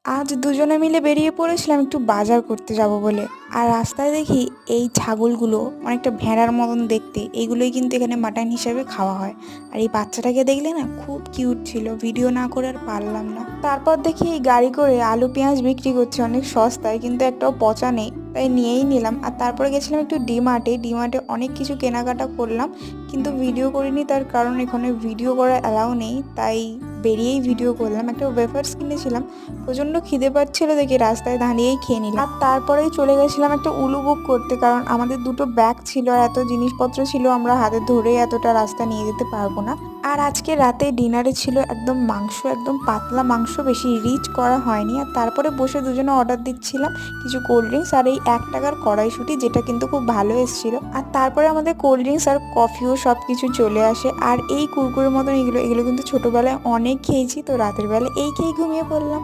আজ দুজনে মিলে বেরিয়ে পড়েছিলাম একটু বাজার করতে যাব বলে। আর রাস্তায় দেখি এই ছাগলগুলো অনেকটা ভেড়ার মতন দেখতে, এইগুলোই কিন্তু এখানে মাটন হিসেবে খাওয়া হয়। আর এই বাচ্চাটাকে দেখলে না খুব কিউট ছিল, ভিডিও না করে আর পারলাম না। তারপর দেখি এই গাড়ি করে আলু পেঁয়াজ বিক্রি করছে অনেক সস্তায়, কিন্তু একটাও পচা নেই, তাই নিয়েই নিলাম। আর তারপরে গেছিলাম একটু ডিমার্টে অনেক কিছু কেনাকাটা করলাম, কিন্তু ভিডিও করিনি, তার কারণ এখানে ভিডিও করা অ্যালাউ নেই, তাই বেরিয়েই ভিডিও করলাম। একটা ওয়েফার্স কিনেছিলাম, প্রচণ্ড খিদে পাচ্ছিল দেখে রাস্তায় দাঁড়িয়েই খেয়ে নিলাম। আর তারপরেই চলে গেছিলাম একটা উলু বুক করতে, কারণ আমাদের দুটো ব্যাগ ছিল আর এত জিনিসপত্র ছিল, আমরা হাতে ধরে এতটা রাস্তা নিয়ে যেতে পারবো না। আর আজকে রাতে ডিনারে ছিল একদম মাংস, একদম পাতলা মাংস, বেশি রিচ করা হয়নি। আর তারপরে বসে দুজনে অর্ডার দিচ্ছিলাম কিছু কোল্ড ড্রিঙ্কস আর এই 1 টাকার কড়াইশুঁটি, যেটা কিন্তু খুব ভালো এসেছিল। আর তারপরে আমাদের কোল্ড ড্রিঙ্কস আর কফিও সব কিছু চলে আসে। আর এই কুরকুরের মতন এগুলো এগুলো কিন্তু ছোটোবেলায় অনেক খেয়েছি, তো রাতের বেলা এই খেয়ে ঘুমিয়ে পড়লাম।